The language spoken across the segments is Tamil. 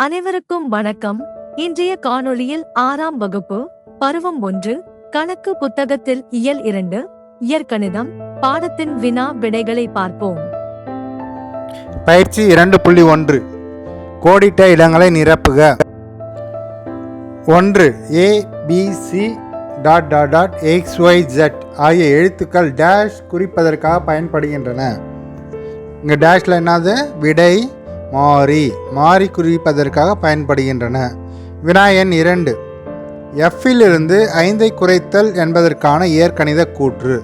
அனைவருக்கும் வணக்கம். இன்றைய காணொளியில் 6ஆம் வகுப்பு பருவம் 1 கணக்கு புத்தகத்தில் இயல் 2 இயற்கணிதம் பாடத்தின் வினா விடைகளை பார்ப்போம். பயிற்சி 2.1 கோடிட்ட இடங்களை நிரப்புக. 1. ABC XYZ ஆகிய எழுத்துக்கள் டேஷ் குறிப்பதற்காக பயன்படுகின்றன. இங்கே டேஷில் என்னது? விடை மாறி குறிப்பதற்காக பயன்படுகின்றன. வினா எண் 2. Fஇலிருந்து 5ஐ குறைத்தல் என்பதற்கான இயற்கணித கூற்று.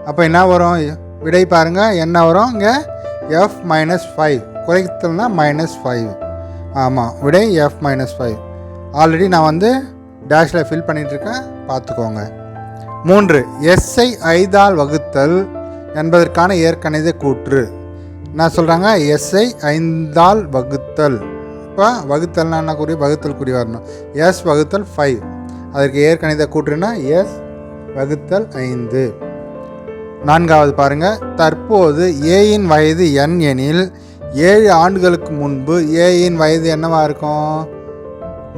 அப்போ என்ன வரும்? விடை பாருங்கள், என்ன வரும்? இங்கே F-5 குறைத்தல்னா -5. ஆமாம், விடை F-5. ஆல்ரெடி நான் டேஷில் ஃபில் பண்ணிகிட்ருக்கேன், பார்த்துக்கோங்க. 3. எஸ்ஐ 5ஆல் வகுத்தல் என்பதற்கான இயற்கணித கூற்று. என்ன சொல்கிறாங்க? எஸ்ஐ 5ஆல் வகுத்தல். இப்போ வகுத்தல்னா என்ன குறி? வகுத்தல் குறி வரணும். எஸ் வகுத்தல் 5, அதற்கு இயற்கணித கூற்றுனா எஸ் வகுத்தல் 5. 4வது பாருங்கள், தற்போது ஏயின் வயது n எனில் 7 ஆண்டுகளுக்கு முன்பு ஏயின் வயது என்னவாக இருக்கும்?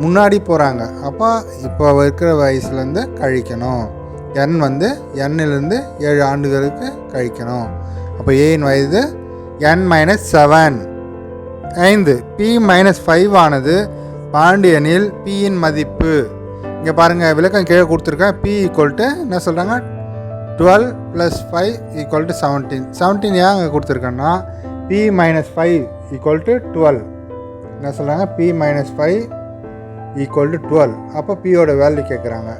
முன்னாடி போகிறாங்க, அப்போ இப்போ இருக்கிற வயசுலேருந்து கழிக்கணும். n-லிருந்து 7 ஆண்டுகளுக்கு கழிக்கணும். அப்போ ஏயின் வயது n-7. 5. P-5 ஆனது 12 எனில் Pயின் மதிப்பு. இங்கே பாருங்கள், விளக்கம் கீழே கொடுத்துருக்கேன். P என்ன சொல்கிறாங்க? 12 + 5 = 17. 17 ஏன் அங்கே கொடுத்துருக்கேன்னா P-5 = 12. என்ன சொல்கிறாங்க? P-5 = 12. அப்போ Pயோட வேல்யூ கேட்குறாங்க.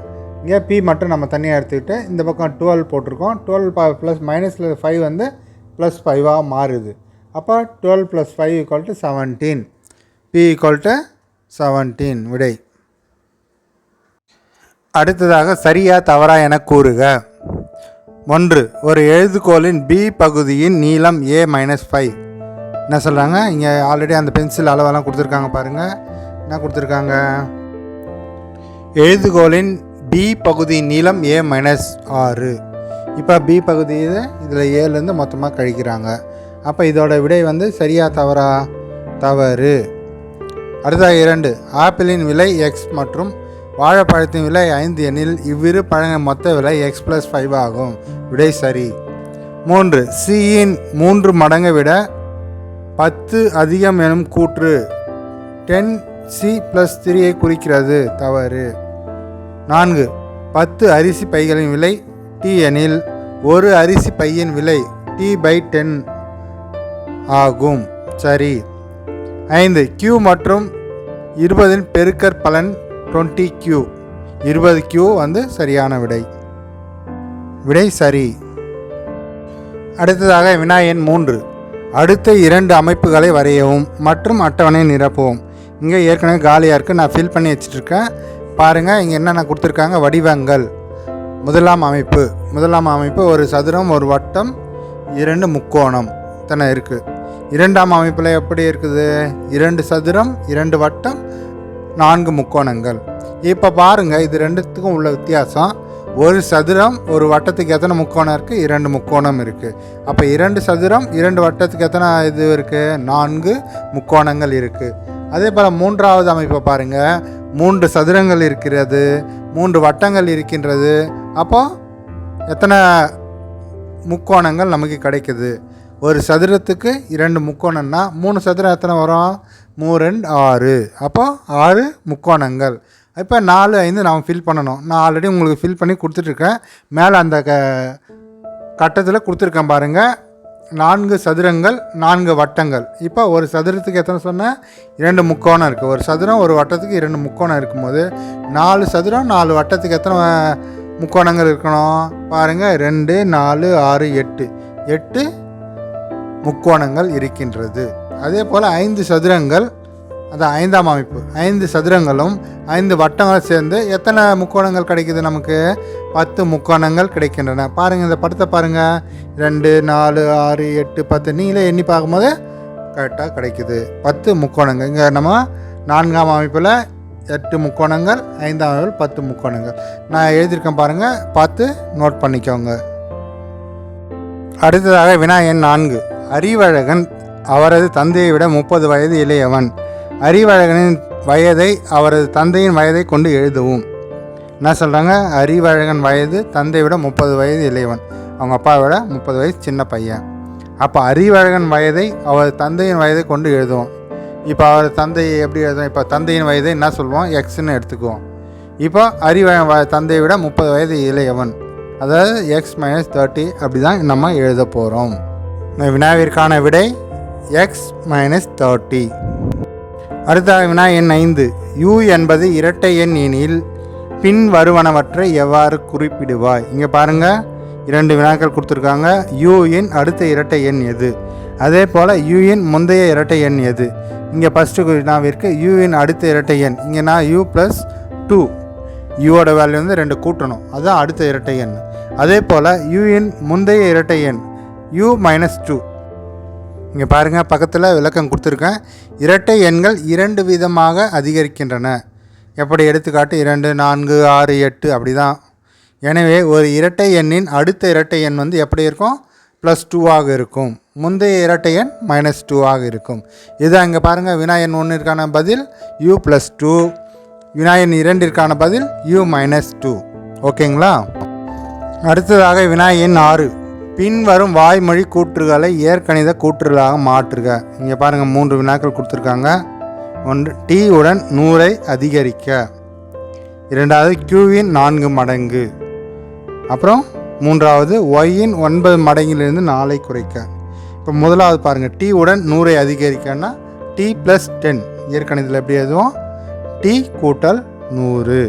இங்கே P மட்டும் நம்ம தனியாக எடுத்துக்கிட்டு இந்த பக்கம் 12 போட்டிருக்கோம். 12 ப்ளஸ் மைனஸில் 5 +5ஆக மாறுது. அப்போ 12 + 5 = 17. P = 17 விடை. அடுத்ததாக சரியா தவறா என கூறுக. 1. ஒரு எழுதுகோலின் B பகுதியின் நீளம் A-5. என்ன சொல்கிறாங்க? இங்கே ஆல்ரெடி அந்த பென்சில் அளவெல்லாம் கொடுத்துருக்காங்க பாருங்கள். என்ன கொடுத்துருக்காங்க? எழுதுகோலின் B பகுதியின் நீளம் A-6. இப்போ B பகுதி இதில் ஏலேருந்து மொத்தமாக கழிக்கிறாங்க. அப்போ இதோட விடை சரியா தவறா? தவறு. அடுத்ததாக 2. ஆப்பிளின் விலை X மற்றும் வாழைப்பழத்தின் விலை 5 எனில் இவ்விரு பழங்களின் மொத்த விலை X + 5 ஆகும். விடை சரி. 3. Cயின் 3 மடங்கை விட 10 அதிகம் எனும் கூற்று 10C + 3ஐ குறிக்கிறது. தவறு. 4. 10 அரிசி பைகளின் விலை T எனில் ஒரு அரிசி பையின் விலை T/10 ஆகும். சரி. 5. Q மற்றும் 20 பெருக்கற் பலன் 20Q. 20Q சரியான விடை. விடை சரி. அடுத்ததாக வினா எண் 3. அடுத்த 2 அமைப்புகளை வரையவும் மற்றும் அட்டவணை நிரப்பவும். இங்கே ஏற்கனவே காலியாக இருக்குது, நான் ஃபில் பண்ணி வச்சுட்ருக்கேன். பாருங்கள், இங்கே என்னென்ன கொடுத்துருக்காங்க? வடிவங்கள். முதலாம் அமைப்பு ஒரு சதுரம், ஒரு வட்டம், 2 முக்கோணம் இத்தனை இருக்குது. 2ஆம் அமைப்பில் எப்படி இருக்குது? 2 சதுரம், 2 வட்டம், 4 முக்கோணங்கள். இப்போ பாருங்கள், இது ரெண்டுத்துக்கும் உள்ள வித்தியாசம். ஒரு சதுரம் ஒரு வட்டத்துக்கு எத்தனை முக்கோணம் இருக்குது? 2 முக்கோணம் இருக்குது. அப்போ 2 சதுரம் 2 வட்டத்துக்கு எத்தனை இது இருக்குது? 4 முக்கோணங்கள் இருக்குது. அதே போல் 3வது அமைப்பை பாருங்கள், 3 சதுரங்கள் இருக்கிறது, 3 வட்டங்கள் இருக்கின்றது. அப்போது எத்தனை முக்கோணங்கள் நமக்கு கிடைக்குது? ஒரு சதுரத்துக்கு 2 முக்கோணம்னா 3 சதுரம் எத்தனை வரும்? 3 2 6. அப்போ 6 முக்கோணங்கள். இப்போ 4 5 நாம் ஃபில் பண்ணணும். நான் ஆல்ரெடி உங்களுக்கு ஃபில் பண்ணி கொடுத்துட்ருக்கேன். மேலே அந்த கட்டத்தில் கொடுத்துருக்கேன் பாருங்கள். 4 சதுரங்கள் 4 வட்டங்கள். இப்போ ஒரு சதுரத்துக்கு எத்தனை சொன்னேன்? 2 முக்கோணம் இருக்குது. ஒரு சதுரம் ஒரு வட்டத்துக்கு 2 முக்கோணம் இருக்கும்போது 4 சதுரம் 4 வட்டத்துக்கு எத்தனை முக்கோணங்கள் இருக்கணும்? பாருங்கள், 2 4 6 8 முக்கோணங்கள் இருக்கின்றது. அதே போல் 5 சதுரங்கள், அது 5ஆம் அமைப்பு. 5 சதுரங்களும் 5 வட்டங்களும் சேர்ந்து எத்தனை முக்கோணங்கள் கிடைக்குது நமக்கு? 10 முக்கோணங்கள் கிடைக்கின்றன. பாருங்கள், இந்த படத்தை பாருங்கள். 2 4 6 8 10 நீங்களே எண்ணி பார்க்கும்போது கரெக்டாக கிடைக்குது 10 முக்கோணங்கள். இங்கே நம்ம 4ஆம் அமைப்பில் 8 முக்கோணங்கள், 5ஆம் அமைப்பில் 10 முக்கோணங்கள். நான் எழுதியிருக்கேன் பாருங்கள், பார்த்து நோட் பண்ணிக்கோங்க. அடுத்ததாக வினா எண் 4. அறிவழகன் அவரது தந்தையை விட 30 வயது இளையவன். அறிவழகனின் வயதை அவரது தந்தையின் வயதை கொண்டு எழுதவும். என்ன சொல்கிறாங்க? அறிவழகன் வயது தந்தை விட 30 வயது இளையவன். அவங்க அப்பாவை விட 30 வயசு சின்ன பையன். அப்போ அறிவழகன் வயதை அவர் தந்தையின் வயதை கொண்டு எழுதுவோம். இப்போ அவர் தந்தையை எப்படி எழுதுவோம்? இப்போ தந்தையின் வயதை என்ன சொல்லுவோம்? எக்ஸ்ன்னு எடுத்துக்குவோம். இப்போ அறிவழகன் தந்தையை விட 30 வயது இளையவன், அதாவது x - 30 அப்படி தான் நம்ம எழுத போகிறோம். வினாவிற்கான விடை x - 30. அடுத்த வினா எண் 5. u என்பது இரட்டை எண் எனில் பின் வருவனவற்றை எவ்வாறு குறிப்பிடுவாய்? இங்கே பாருங்கள், 2 வினாக்கள் கொடுத்துருக்காங்க. u இன் அடுத்த இரட்டை எண் எது? அதே போல் u இன் முந்தைய இரட்டை எண் எது? இங்கே ஃபஸ்ட்டு வினாவிற்கு u இன் அடுத்த இரட்டை எண், இங்கே நான் u + 2, யூவோட வேல்யூ வந்து 2 கூட்டணும், அதுதான் அடுத்த இரட்டை எண். அதே போல் u இன் முந்தைய இரட்டை எண் u - 2. இங்கே பாருங்கள், பக்கத்தில் விளக்கம் கொடுத்துருக்கேன். இரட்டை எண்கள் 2 விதமாக அதிகரிக்கின்றன. எப்படி? எடுத்துக்காட்டு 2, 4, 6, 8 அப்படி தான். எனவே ஒரு இரட்டை எண்ணின் அடுத்த இரட்டை எண் வந்து எப்படி இருக்கும்? +2 இருக்கும். முந்தைய இரட்டை எண் -2 இருக்கும். இதுதான் இங்கே பாருங்கள், வினா எண் 1ற்கான பதில் u + 2, வினா எண் 2ற்கான பதில் u - 2. ஓகேங்களா? அடுத்ததாக வினா எண் 6. பின்வரும் வாய்மொழி கூற்றுகளை இயற்கணித கூற்றுகளாக மாற்றுக. இங்கே பாருங்கள், 3 வினாக்கள் கொடுத்துருக்காங்க. 1, t உடன் 100ஐ அதிகரிக்க. 2வது, q-இன் 4 மடங்கு. அப்புறம் 3வது, y-இன் 9 மடங்கிலிருந்து 4ஐ குறைக்க. இப்போ முதலாவது பாருங்கள், t உடன் 100ஐ அதிகரிக்கன்னா t + 10. இயற்கணிதத்தில் எப்படி எழுதுவோம்? t = 100.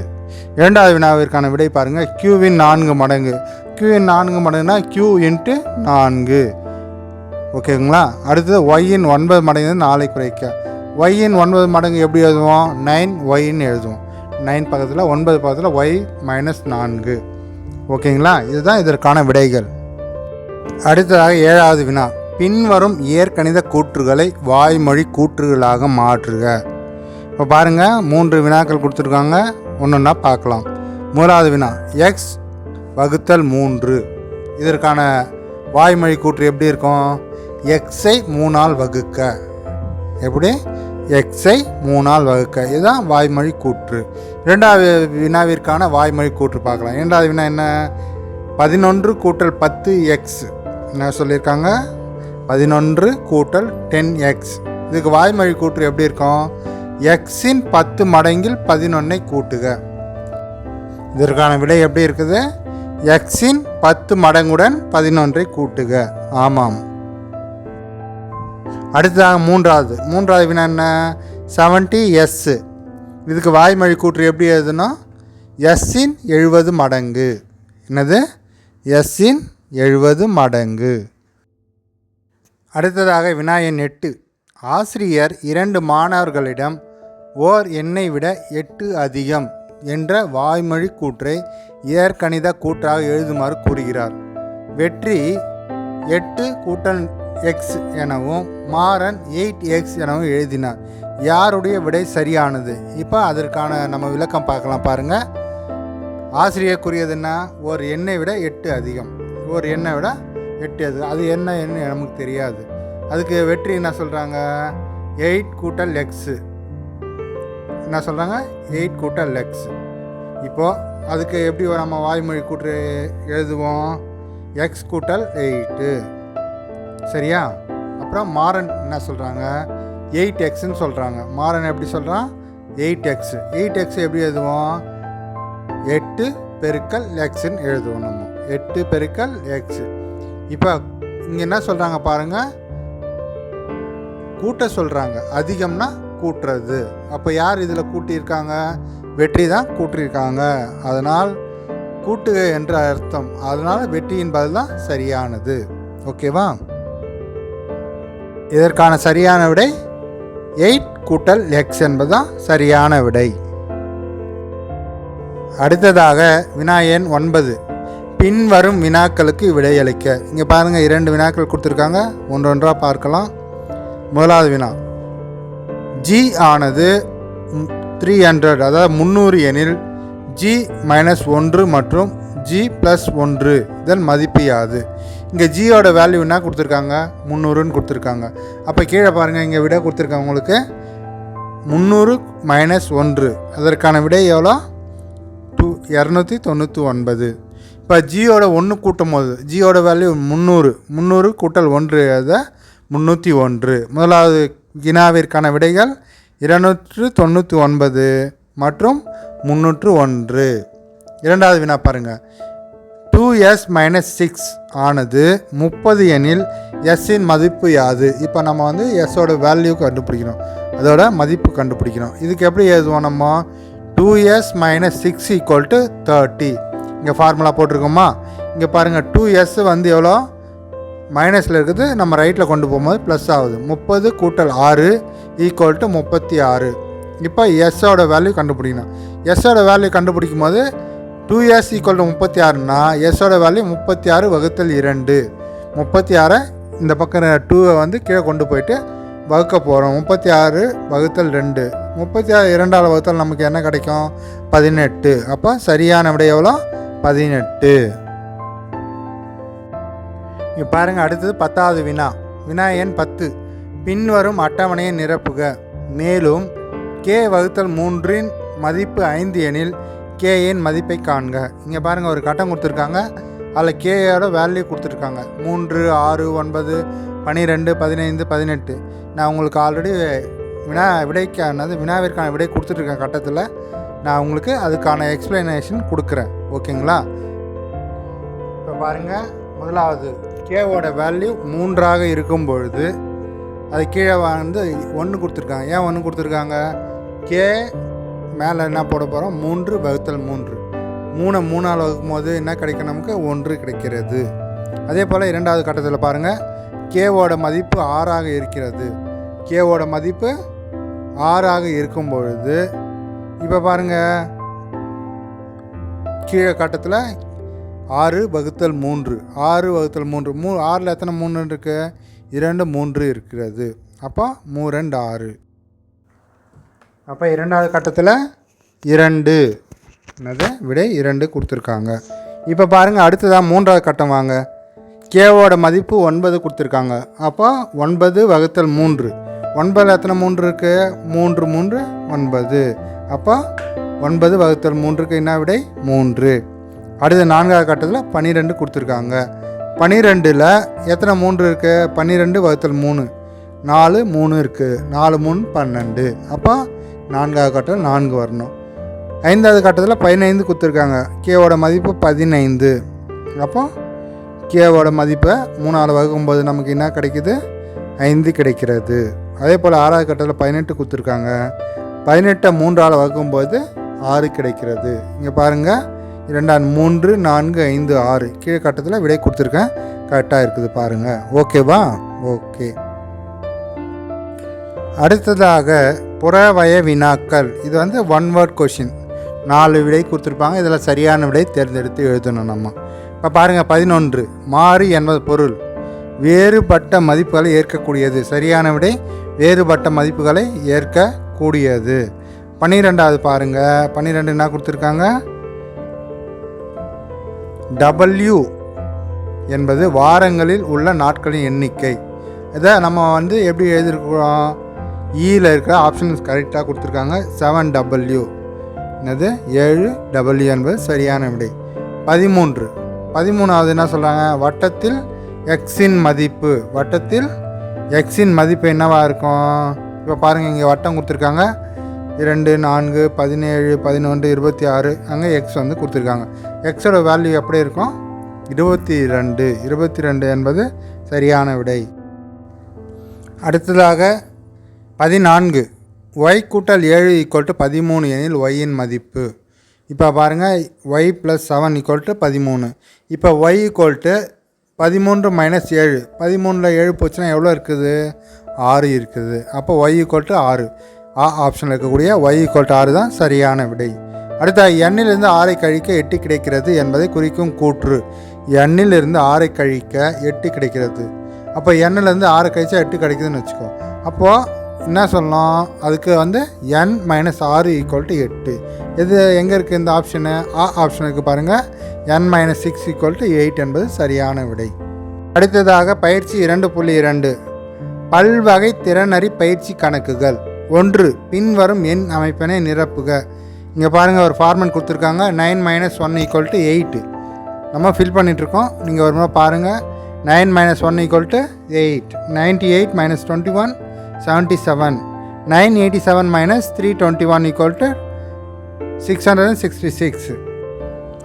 இரண்டாவது வினாவிற்கான விடை பாருங்கள், q-இன் 4 மடங்கு. q-இன் 4 மடங்குனா q × 4. ஓகேங்களா? அடுத்தது y-இன் 9 மடங்கு 4ஐ குறைக்க. y-இன் 9 மடங்கு எப்படி எழுதுவோம்? 9y-ன்னு எழுதுவோம். 9 பக்கத்தில் 9 பக்கத்தில் y - 4. ஓகேங்களா? இதுதான் இதற்கான விடைகள். அடுத்ததாக 7வது வினா. பின்வரும் இயற்கணித கூற்றுகளை வாய்மொழி கூற்றுகளாக மாற்றுக. இப்போ பாருங்கள், 3 வினாக்கள் கொடுத்துருக்காங்க. ஒன்றா பார்க்கலாம். முதலாவது வினா, x / 3. இதற்கான வாய்மொழி கூற்று எப்படி இருக்கும்? x-ஐ 3ஆல் வகுக்க. எப்படி? x-ஐ 3ஆல் வகுக்க. இதுதான் வாய்மொழி கூற்று. இரண்டாவது வினாவிற்கான வாய்மொழி கூற்று பார்க்கலாம். இரண்டாவது வினா என்ன? 11 + 10x. என்ன சொல்லியிருக்காங்க? 11 + 10x. இதுக்கு வாய்மொழி கூற்று எப்படி இருக்கும்? x-இன் 10 மடங்கில் 11ஐ கூட்டுக. இதற்கான விடை எப்படி இருக்குது? x-இன் 10 மடங்குடன் 11ஐ கூட்டுக. ஆமாம். அடுத்ததாக மூன்றாவது வினா என்ன? 70s. இதுக்கு வாய்மொழி கூற்று எப்படி எழுதுனா? s-இன் 70 மடங்கு. என்னது? s-இன் 70 மடங்கு. அடுத்ததாக வினா எண் 8. ஆசிரியர் 2 மாணவர்களிடம் ஓர் எண்ணை விட 8 அதிகம் என்ற வாய்மொழி கூற்றை இயற்கணித கூற்றாக எழுதுமாறு கூறுகிறார். வெற்றி 8 + x எனவும் மாறன் 8x எனவும் எழுதினார். யாருடைய விடை சரியானது? இப்போ அதற்கான நம்ம விளக்கம் பார்க்கலாம். பாருங்கள், ஆசிரியர் கூறியது என்ன? ஒரு எண்ணை விட 8 அதிகம். ஒரு எண்ணை விட 8 அதிகம். அது என்ன எண்ணு நமக்கு தெரியாது. அதுக்கு வெற்றி என்ன சொல்கிறாங்க? 8 + x. என்ன சொல்கிறாங்க? 8 + x. இப்போது அதுக்கு எப்படி நம்ம வாய்மொழி கூற்று எழுதுவோம்? x = 8. சரியா? அப்புறம் மாறன் என்ன சொல்கிறாங்க? 8xன்னு சொல்கிறாங்க. மாறன் எப்படி சொல்கிறான்? 8x. 8x எப்படி எழுதுவோம்? 8 × xன்னு எழுதுவோம் நம்ம. 8 × x. இப்போ இங்கே என்ன சொல்கிறாங்க பாருங்கள், கூட்ட சொல்கிறாங்க. அதிகம்னா கூட்டுறது. அப்போ யார் இதில் கூட்டியிருக்காங்க? வெற்றி தான் கூட்டியிருக்காங்க. அதனால் கூட்டுக என்ற அர்த்தம். அதனால் வெற்றியின் பதில் தான் சரியானது. ஓகேவா? இதற்கான சரியான விடை 8 + x என்பது தான் சரியான விடை. அடுத்ததாக வினா எண் 9. பின்வரும் வினாக்களுக்கு விடையளிக்க. இங்கே பாருங்கள், 2 வினாக்கள் கொடுத்துருக்காங்க. ஒன்றொன்றாக பார்க்கலாம். முதலாவது வினா, g ஆனது 300 அதாவது 300 எனில் g - 1 மற்றும் g + 1 இதன் மதிப்பு யாது? இங்கே ஜியோட வேல்யூ என்ன கொடுத்துருக்காங்க? 300ன்னு கொடுத்துருக்காங்க. அப்போ கீழே பாருங்கள், இங்கே விட கொடுத்துருக்காங்க உங்களுக்கு 300 மைனஸ் 1 அதற்கான விடை எவ்வளோ? 299. இப்போ ஜியோட 1 கூட்டும் போது ஜியோட வேல்யூ 300 கூட்டல் 1 அதை 301. முதலாவது வினாவிற்கான விடைகள் 299 மற்றும் 301. இரண்டாவது வினா பாருங்கள். 2s மைனஸ் 6 ஆனது 30 எனில் எஸ்ஸின் மதிப்பு யாது? இப்போ நம்ம வந்து எஸ்ஸோட வேல்யூ கண்டுபிடிக்கணும், அதோட மதிப்பு கண்டுபிடிக்கணும். இதுக்கு எப்படி எழுதுவோம் நம்ம? 2s minus 6 equal to 30. இங்கே ஃபார்முலா போட்டிருக்கோமா? இங்கே பாருங்கள், 2s வந்து எவ்வளோ மைனஸில் இருக்குது, நம்ம ரைட்டில் கொண்டு போகும்போது ப்ளஸ் ஆகுது. 30 கூட்டல் 6 ஈக்குவல் டு 36. இப்போ எஸ்ஸோட வேல்யூ கண்டுபிடிக்கணும். எஸ்ஸோட வேல்யூ கண்டுபிடிக்கும் போது 2s ஈக்குவல் டு 36னா எஸ்ஸோட வேல்யூ 36 வகுத்தல் 2. 36 இந்த பக்கம் 2 வந்து கீழே கொண்டு போயிட்டு வகுக்க போகிறோம். 36 வகுத்தல் 2. 36 2ஆல் வகுத்தல் நமக்கு என்ன கிடைக்கும்? 18. அப்போ சரியான விடை எவ்வளோ? 18. இப்போ பாருங்கள், அடுத்தது 10வது வினா. வினா எண் 10. பின்வரும் அட்டவணையை நிரப்புக. மேலும் k வகுத்தல் 3இன் மதிப்பு 5 எனில் கேயின் மதிப்பை காண்க. இங்கே பாருங்கள், ஒரு கட்டம் கொடுத்துருக்காங்க, அதில் கேயோட வேல்யூ கொடுத்துருக்காங்க. 3, 6, 9, 12, 15, 18. நான் உங்களுக்கு ஆல்ரெடி வினாவிற்கான விடை கொடுத்துட்ருக்கேன் கட்டத்தில். நான் உங்களுக்கு அதுக்கான எக்ஸ்ப்ளனேஷன் கொடுக்குறேன், ஓகேங்களா? இப்போ பாருங்கள், முதலாவது கேவோட வேல்யூ 3ஆக இருக்கும் பொழுது அது கீழே வந்து 1 கொடுத்துருக்காங்க. ஏன் 1 கொடுத்துருக்காங்க? கே மேலே என்ன போட போகிறோம்? 3 வகுத்தல் 3. 3ஆல் வகுக்கும் போது என்ன கிடைக்கும்? நமக்கு 1 கிடைக்கிறது. அதே போல் இரண்டாவது கட்டத்தில் பாருங்கள், கேவோட மதிப்பு 6ஆக இருக்கிறது. கேவோட மதிப்பு 6ஆக இருக்கும் பொழுது இப்போ பாருங்கள், கீழே கட்டத்தில் 6 வகுத்தல் 3. 6 வகுத்தல் 3. 6ல் எத்தனை 3 இருக்குது? 2 3 இருக்கிறது. அப்போ 3 2 6. அப்போ இரண்டாவது கட்டத்தில் 2 என்னது விடை 2 கொடுத்துருக்காங்க. இப்போ பாருங்கள், அடுத்ததாக மூன்றாவது கட்டம் வாங்க. கேவோட மதிப்பு 9 கொடுத்துருக்காங்க. அப்போ 9 வகுத்தல் 3. 9ல் எத்தனை 3 இருக்குது? 3 3 9. அப்போ 9 வகுத்தல் 3க்கு என்ன விடை? 3. அடுத்த நான்காவது கட்டத்தில் 12 கொடுத்துருக்காங்க. 12ல் எத்தனை 3 இருக்குது? 12 வகுத்தல் 3. 4 3 இருக்குது. 4 3 12. அப்போ நான்காவது கட்டத்தில் 4 வரணும். ஐந்தாவது கட்டத்தில் 15 கொடுத்துருக்காங்க. கேவோட மதிப்பு 15. அப்போ கேவோட மதிப்பை 3ஆல் வகுக்கும்போது நமக்கு என்ன கிடைக்குது? 5 கிடைக்கிறது. அதே போல் ஆறாவது கட்டத்தில் 18 கொடுத்துருக்காங்க. 18 3ஆல் வகுக்கும்போது 6 கிடைக்கிறது. இங்கே பாருங்கள், 2 3 4 5 6 கீழே கட்டத்தில் விடை கொடுத்துருக்கேன், கரெக்டாக இருக்குது பாருங்கள். ஓகேவா? ஓகே. அடுத்ததாக புறவய வினாக்கள். இது வந்து 1 வேர்ட் கொஷின். 4 விடை கொடுத்துருப்பாங்க. இதில் சரியான விடை தேர்ந்தெடுத்து எழுதணும் நம்ம. இப்போ பாருங்கள், 11 மாறி என்பது பொருள் வேறுபட்ட மதிப்புகளை ஏற்கக்கூடியது. சரியான விடை வேறுபட்ட மதிப்புகளை ஏற்கக்கூடியது. 12வது பாருங்கள், 12 என்ன கொடுத்துருக்காங்க? W என்பது வாரங்களில் உள்ள நாட்களின் எண்ணிக்கை. இதை நம்ம வந்து எப்படி எழுதியிருக்கிறோம்? ஈயில் இருக்கிற ஆப்ஷன்ஸ் கரெக்டாக கொடுத்துருக்காங்க. 7W என்னது 7W என்பது சரியான விடை. 13வது என்ன சொல்கிறாங்க? வட்டத்தில் எக்ஸின் மதிப்பு. வட்டத்தில் எக்ஸின் மதிப்பு என்னவாக இருக்கும்? இப்போ பாருங்கள், இங்கே வட்டம் கொடுத்துருக்காங்க. 2 4 17 11 26 அங்கே எக்ஸ் வந்து கொடுத்துருக்காங்க. எக்ஸோட வேல்யூ எப்படி இருக்கும்? 22. 22 என்பது சரியான விடை. அடுத்ததாக 14 y கூட்டல் 7 ஈக்குவல் டு 13 எனில் yயின் மதிப்பு. இப்போ பாருங்கள், y + 7 ஈக்குவல் டு 13. இப்போ y ஈக்குவல் டு 13 - 7. 13ல் 7 போச்சுன்னா எவ்வளோ இருக்குது? 6 இருக்குது. அப்போ y ஈக்குவல் டு 6. ஆப்ஷனில் இருக்கக்கூடிய y ஈக்குவல் டு 6 தான் சரியான விடை. அடுத்த எண்ணிலிருந்து 6 கழிக்க 8 கிடைக்கிறது என்பதை குறிக்கும் கூற்று. எண்ணிலிருந்து 6 கழிக்க 8 கிடைக்கிறது. அப்போ எண்ணிலேருந்து 6 கழிச்சா 8 கிடைக்குதுன்னு வச்சுக்கோ. அப்போது என்ன சொல்லலாம்? அதுக்கு வந்து n - 6 ஈக்குவல் டு 8. இது எங்கே இருக்குது இந்த ஆப்ஷனு? ஆப்ஷனுக்கு பாருங்கள், n - 6 ஈக்குவல் டு 8 என்பது சரியான விடை. அடுத்ததாக பயிற்சி 2.2 பல்வகை திறனறி பயிற்சி கணக்குகள். 1 பின்வரும் எண் அமைப்பினை நிரப்புக. இங்கே பாருங்கள் ஒரு ஃபார்மெட் கொடுத்துருக்காங்க. 9 - 1 = 8. நம்ம ஃபில் பண்ணிகிட்ருக்கோம். நீங்கள் ஒரு முறை பாருங்கள். 9 - 1 = 8. 98 - 21 77. 987 - 321 = 666.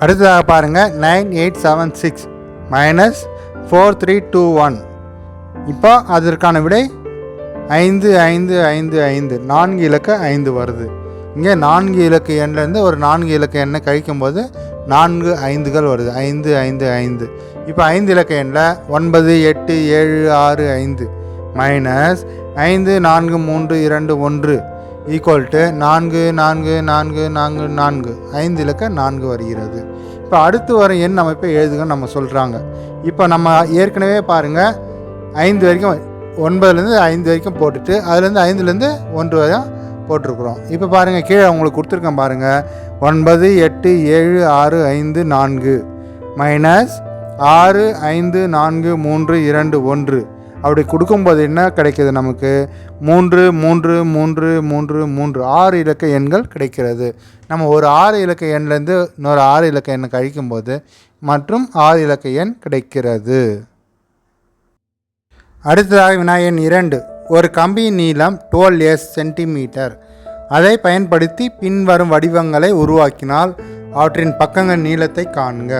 அடுத்ததாக பாருங்கள் 9876 - 4321. இப்போ அதற்கான விடை 5555. 4 இலக்க 5 வருது. இங்கே 4 இலக்க எண்ணிலேருந்து ஒரு 4 இலக்க எண்ணை கழிக்கும்போது 4 5கள் வருது. 555. இப்போ 5 இலக்க எண்ணில் 9 8 7 6 5 மைனஸ் 5 4 3 2 1 ஈக்குவல் டு 4 4 4 4 4. 5 இலக்க 4 வருகிறது. இப்போ அடுத்து வர எண் அமைப்பை எழுதுகன்னு நம்ம சொல்கிறாங்க. இப்போ நம்ம ஏற்கனவே பாருங்கள் 5 வரைக்கும் 9லேருந்து 5 வரைக்கும் போட்டுட்டு அதுலேருந்து 5லேருந்து 1 வரை போட்டிருக்குறோம். இப்போ பாருங்கள் கீழே உங்களுக்கு கொடுத்துருக்கேன் பாருங்கள். 9 8 7 6 5 4 மைனஸ் 6 5 4 3 2 1. அப்படி கொடுக்கும்போது என்ன கிடைக்கிது நமக்கு? 3 3 3 3 3 6 இலக்க எண்கள் கிடைக்கிறது. நம்ம ஒரு 6 இலக்க எண்ணிலேருந்து இன்னொரு 6 இலக்க எண்ணை கழிக்கும்போது மற்றும் 6 இலக்க எண் கிடைக்கிறது. அடுத்ததாக வினா எண் 2. ஒரு கம்பியின் நீளம் 12 சென்டிமீட்டர். அதை பயன்படுத்தி பின்வரும் வடிவங்களை உருவாக்கினால் அவற்றின் பக்கங்கள் நீளத்தை காண்க.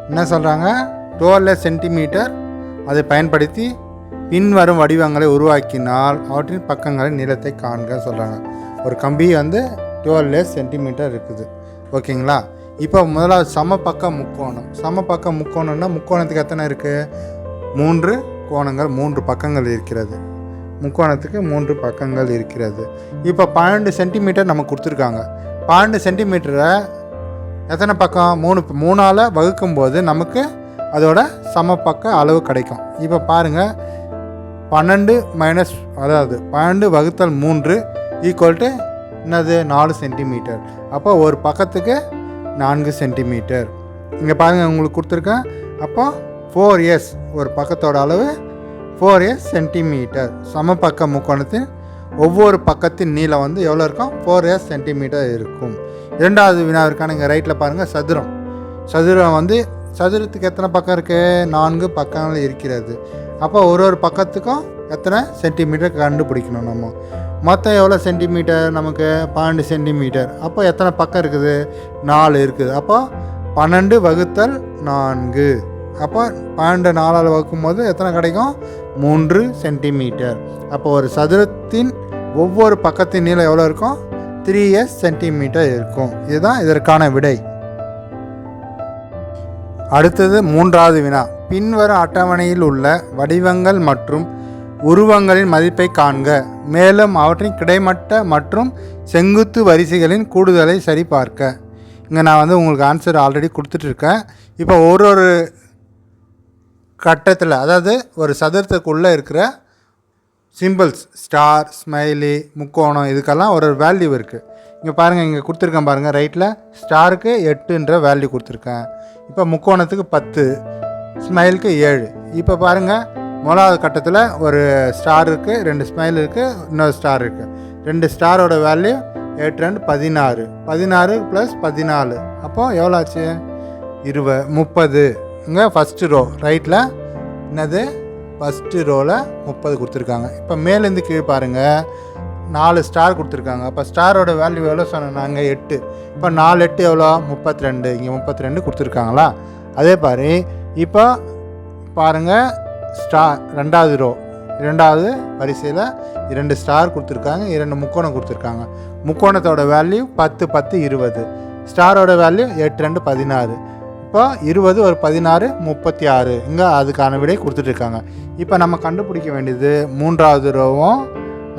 என்ன சொல்கிறாங்க? 12 சென்டிமீட்டர் அதை பயன்படுத்தி பின்வரும் வடிவங்களை உருவாக்கினால் அவற்றின் பக்கங்களின் நீளத்தை காண்க சொல்கிறாங்க. ஒரு கம்பி 12 சென்டிமீட்டர் இருக்குது. ஓகேங்களா? இப்போ முதலாவது சமபக்க முக்கோணம். சமபக்க முக்கோணம்னா முக்கோணத்துக்கு எத்தனை இருக்குது? 3 கோணங்கள், 3 பக்கங்கள் இருக்கிறது. முக்கோணத்துக்கு 3 பக்கங்கள் இருக்கிறது. இப்போ 12 சென்டிமீட்டர் நமக்கு கொடுத்துருக்காங்க. 12 சென்டிமீட்டரை எத்தனை பக்கம்? 3ஆல் வகுக்கும்போது நமக்கு அதோட சமபக்க அளவு கிடைக்கும். இப்போ பாருங்கள் 12 × 3 ஈக்குவல் என்னது? 4 சென்டிமீட்டர். அப்போ ஒரு பக்கத்துக்கு 4 சென்டிமீட்டர். இங்கே பாருங்கள் உங்களுக்கு கொடுத்துருக்கேன். அப்போ 4s ஒரு பக்கத்தோட அளவு 4s சென்டிமீட்டர். சமபக்க முக்கோணத்தின் ஒவ்வொரு பக்கத்தின் நீளம் எவ்வளோ இருக்கும்? 4s சென்டிமீட்டர் இருக்கும். இரண்டாவது வினாவிற்கான இங்கே ரைட்டில் பாருங்கள் சதுரம். சதுரம் சதுரத்துக்கு எத்தனை பக்கம் இருக்குது? 4 பக்கங்கள் இருக்கிறது. அப்போ ஒரு பக்கத்துக்கும் எத்தனை சென்டிமீட்டர் கண்டுபிடிக்கணும் நம்ம. மொத்தம் எவ்வளோ சென்டிமீட்டர் நமக்கு? 12 சென்டிமீட்டர். அப்போ எத்தனை பக்கம் இருக்குது? 4 இருக்குது. அப்போ 12 ÷ 4. அப்போ 12 4ஆல் வகுக்கும்போது எத்தனை கிடைக்கும்? 3 சென்டிமீட்டர். அப்போ ஒரு சதுரத்தின் ஒவ்வொரு பக்கத்தின் நீளம் எவ்வளோ இருக்கும்? 3s சென்டிமீட்டர் இருக்கும். இதுதான் இதற்கான விடை. அடுத்தது 3வது வினா. பின்வரும் அட்டவணையில் உள்ள வடிவங்கள் மற்றும் உருவங்களின் மதிப்பை காண்க. மேலும் அவற்றின் கிடைமட்ட மற்றும் செங்குத்து வரிசைகளின் கூடுதலை சரிபார்க்க. இங்கே நான் உங்களுக்கு ஆன்சர் ஆல்ரெடி கொடுத்துட்ருக்கேன். இப்போ ஒரு கட்டத்தில், அதாவது ஒரு சதுரத்துக்குள்ளே இருக்கிற சிம்பிள்ஸ், ஸ்டார், ஸ்மைலி, முக்கோணம், இதுக்கெல்லாம் ஒரு வேல்யூ இருக்குது. இங்கே பாருங்கள், இங்கே கொடுத்துருக்கேன் பாருங்கள். ரைட்டில் ஸ்டாருக்கு 8ன்ற வேல்யூ கொடுத்துருக்கேன். இப்போ முக்கோணத்துக்கு 10, ஸ்மைலுக்கு 7. இப்போ பாருங்கள் முதலாவது கட்டத்தில் ஒரு ஸ்டார் இருக்குது, 2 ஸ்மைல் இருக்குது, இன்னொரு ஸ்டார் இருக்குது. 2 ஸ்டாரோட வேல்யூ 8 2 16. 16 + 14 அப்போது எவ்வளோ ஆச்சு? 30. இங்கே ஃபஸ்ட்டு ரோ ரைட்டில் என்னது? ஃபஸ்ட்டு ரோவில் 30 கொடுத்துருக்காங்க. இப்போ மேலேருந்து கீழே பாருங்கள் 4 ஸ்டார் கொடுத்துருக்காங்க. அப்போ ஸ்டாரோட வேல்யூ எவ்வளோ சொன்னாங்க? 8. இப்போ 4 8 எவ்வளோ? 32. இங்கே 32 கொடுத்துருக்காங்களா? அதே மாதிரி இப்போ பாருங்கள் ஸ்டார் ரெண்டாவது ரோ, 2வது வரிசையில் 2 ஸ்டார் கொடுத்துருக்காங்க, 2 முக்கோணம் கொடுத்துருக்காங்க. முக்கோணத்தோட வேல்யூ 10 10 20. ஸ்டாரோட வேல்யூ 8 2 16. இப்போ 20 ஒரு 16 36. இங்கே அதுக்கான விடை கொடுத்துட்ருக்காங்க. இப்போ நம்ம கண்டுபிடிக்க வேண்டியது 3வது ரோவும்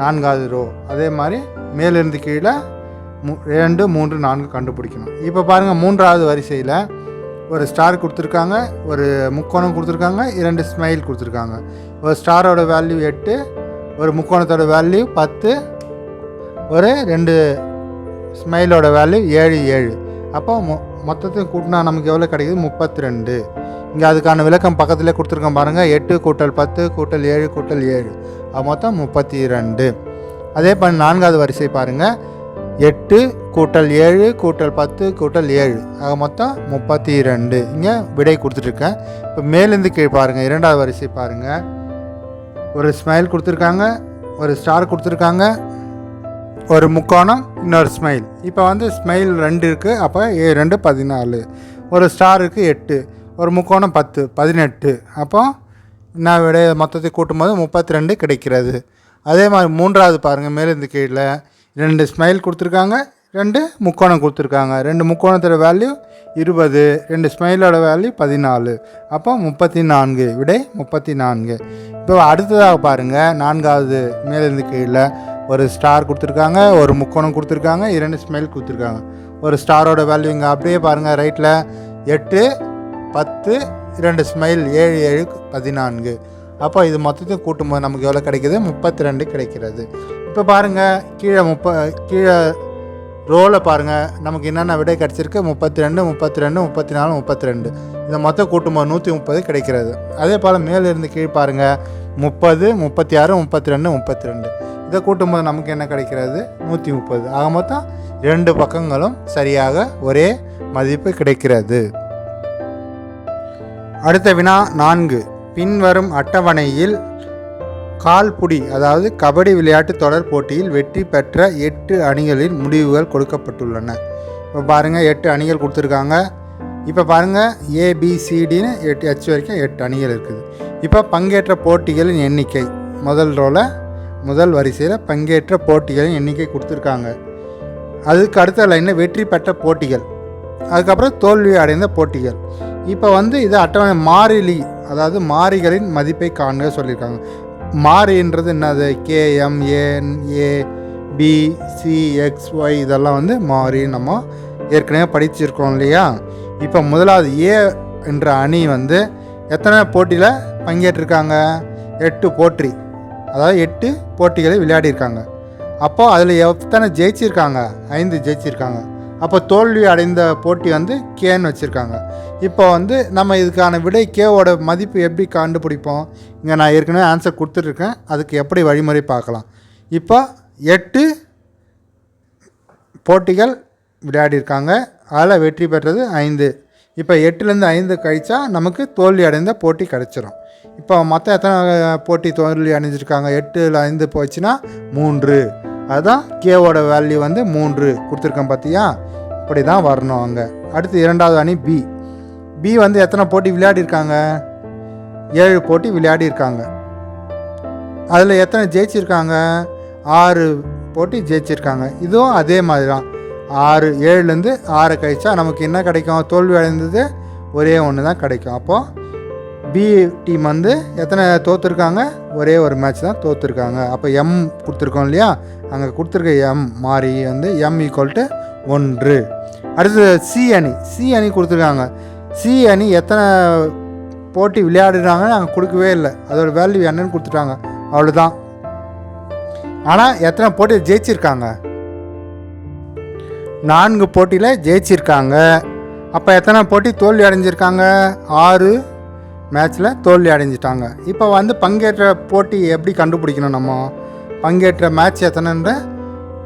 4வது ரோ. அதே மாதிரி மேலிருந்து கீழே 2 3 4 கண்டுபிடிக்கணும். இப்போ பாருங்கள் 3வது வரிசையில் ஒரு ஸ்டார் கொடுத்துருக்காங்க, ஒரு முக்கோணம் கொடுத்துருக்காங்க, 2 ஸ்மைல் கொடுத்துருக்காங்க. ஒரு ஸ்டாரோட வேல்யூ 8, ஒரு முக்கோணத்தோட வேல்யூ 10, ஒரு 2 ஸ்மைலோட வேல்யூ 7 7. அப்போ மொத்தத்துக்கு கூட்டினா நமக்கு எவ்வளோ கிடைக்குது? 32. இங்கே அதுக்கான விளக்கம் பக்கத்துலேயே கொடுத்துருக்கோம் பாருங்கள். 8 + 10 + 7 + 7 மொத்தம் 32. அதே பண்ணி 4வது வரிசை பாருங்கள் 8 கூட்டல் 7 கூட்டல் 10 கூட்டல் 7 ஆக மொத்தம் 32. இங்கே விடை கொடுத்துட்ருக்கேன். இப்போ மேலேருந்து கீழே பாருங்கள் 2வது வரிசை பாருங்கள். ஒரு ஸ்மைல் கொடுத்துருக்காங்க, ஒரு ஸ்டார் கொடுத்துருக்காங்க, ஒரு முக்கோணம், இன்னொரு ஸ்மைல். இப்போ வந்து ஸ்மைல் 2 இருக்குது, அப்போ 2 14. ஒரு ஸ்டார் இருக்குது 8, ஒரு முக்கோணம் 10 18. அப்போ நான் விட மொத்தத்தை கூட்டும்போது 32 கிடைக்கிறது. அதே மாதிரி 3வது பாருங்கள் மேலேருந்து கீழே 2 ஸ்மைல் கொடுத்துருக்காங்க, 2 முக்கோணம் கொடுத்துருக்காங்க. 2 முக்கோணத்தோட வேல்யூ 20, 2 ஸ்மைலோட வேல்யூ 14. அப்போ 34, விடை 34. இப்போ அடுத்ததாக பாருங்கள் 4வது மேலேருந்து கீழே ஒரு ஸ்டார் கொடுத்துருக்காங்க, ஒரு முக்கோணம் கொடுத்துருக்காங்க, 2 ஸ்மைல் கொடுத்துருக்காங்க. ஒரு ஸ்டாரோட வேல்யூ இங்கே அப்படியே பாருங்கள் ரைட்டில் 8 10 2 ஸ்மைல் 7 7 14. அப்போ இது மொத்தத்தையும் கூட்டும்போது நமக்கு எவ்வளோ கிடைக்கிது? 32 கிடைக்கிறது. இப்போ பாருங்கள் கீழே ரோவில் பாருங்கள் நமக்கு என்னென்ன விடை கிடச்சிருக்கு 32 32 34 32. இதை மொத்தம் கூட்டும்போது 130 கிடைக்கிறது. அதே போல் மேலிருந்து கீழே பாருங்கள் 30 36 32 32. இதை கூட்டும்போது நமக்கு என்ன கிடைக்கிறது? 130. ஆக மொத்தம் 2 பக்கங்களும் சரியாக ஒரே மதிப்பு கிடைக்கிறது. அடுத்த வினா 4. பின்வரும் அட்டவணையில் கால்புடி அதாவது கபடி விளையாட்டு தொடர் போட்டியில் வெற்றி பெற்ற 8 அணிகளின் முடிவுகள் கொடுக்கப்பட்டுள்ளன. இப்போ பாருங்கள் 8 அணிகள் கொடுத்துருக்காங்க. இப்போ பாருங்கள் ABCDன்னு 8H வரைக்கும் 8 அணிகள் இருக்குது. இப்போ பங்கேற்ற போட்டிகளின் எண்ணிக்கை முதல் வரிசையில் பங்கேற்ற போட்டிகளின் எண்ணிக்கை கொடுத்துருக்காங்க. அதுக்கு அடுத்த லைனில் வெற்றி பெற்ற போட்டிகள், அதுக்கப்புறம் தோல்வி அடைந்த போட்டிகள். இப்போ வந்து இது அட்டவணை மாறிலி அதாவது மாறிகளின் மதிப்பை காண்க சொல்லியிருக்காங்க. மாறின்றது என்னது? KM NA BCXY இதெல்லாம் வந்து மாறி நம்ம ஏற்கனவே படிச்சிருக்கோம் இல்லையா? இப்போ முதலாவது A என்ற அணி வந்து எத்தனை போட்டியில் பங்கேற்றிருக்காங்க? 8 போட்டி, அதாவது 8 போட்டிகளை விளையாடியிருக்காங்க. அப்போது அதில் எத்தனை ஜெயிச்சிருக்காங்க? 5 ஜெயிச்சிருக்காங்க. அப்போ தோல்வி அடைந்த போட்டி வந்து கேன்னு வச்சுருக்காங்க. இப்போ வந்து நம்ம இதுக்கான விடை கேவோட மதிப்பு எப்படி கண்டுபிடிப்போம்? இங்கே நான் ஏற்கனவே ஆன்சர் கொடுத்துட்ருக்கேன், அதுக்கு எப்படி வழிமுறை பார்க்கலாம். இப்போ 8 போட்டிகள் விளையாடியிருக்காங்க, அதில் வெற்றி பெற்றது 5. இப்போ 8லேருந்து 5 கழிச்சா நமக்கு தோல்வி அடைந்த போட்டி கிடச்சிரும். இப்போ மொத்தம் எத்தனை போட்டி தோல்வி அடைஞ்சிருக்காங்க? 8ல் 5 போச்சுன்னா 3. அதுதான் கேவோட வேல்யூ வந்து 3 கொடுத்துருக்கேன் பார்த்தியா? இப்படி தான் வரணும் அங்கே. அடுத்து 2வது அணி பி வந்து எத்தனை போட்டி விளையாடிருக்காங்க? 7 போட்டி விளையாடிருக்காங்க. அதில் எத்தனை ஜெயிச்சிருக்காங்க? 6 போட்டி ஜெயிச்சிருக்காங்க. இதுவும் அதே மாதிரி தான் 7லேருந்து 6 கழிச்சா நமக்கு என்ன கிடைக்கும்? தோல்வி அடைந்தது ஒரே ஒன்று தான் கிடைக்கும். அப்போது பி டீம் வந்து எத்தனை தோற்றுருக்காங்க? ஒரே ஒரு மேட்ச் தான் தோற்றுருக்காங்க. அப்போ M கொடுத்துருக்கோம் இல்லையா? அங்கே கொடுத்துருக்க M மாறி வந்து M = 1. அடுத்து சி அணி கொடுத்துருக்காங்க. சி அணி எத்தனை போட்டி விளையாடுறாங்கன்னு அங்கே கொடுக்கவே இல்லை, அதோட வேல்யூ என்னன்னு கொடுத்துட்டாங்க, அவ்வளோதான். ஆனால் எத்தனை போட்டி ஜெயிச்சிருக்காங்க? 4 போட்டியில் ஜெயிச்சிருக்காங்க. அப்போ எத்தனை போட்டி தோல்வி அடைஞ்சிருக்காங்க? 6 மேட்ச்சில் தோல்வி அடைஞ்சிட்டாங்க. இப்போ வந்து பங்கேற்ற போட்டி எப்படி கண்டுபிடிக்கணும்? நம்ம பங்கேற்ற மேட்ச் எத்தனைன்ற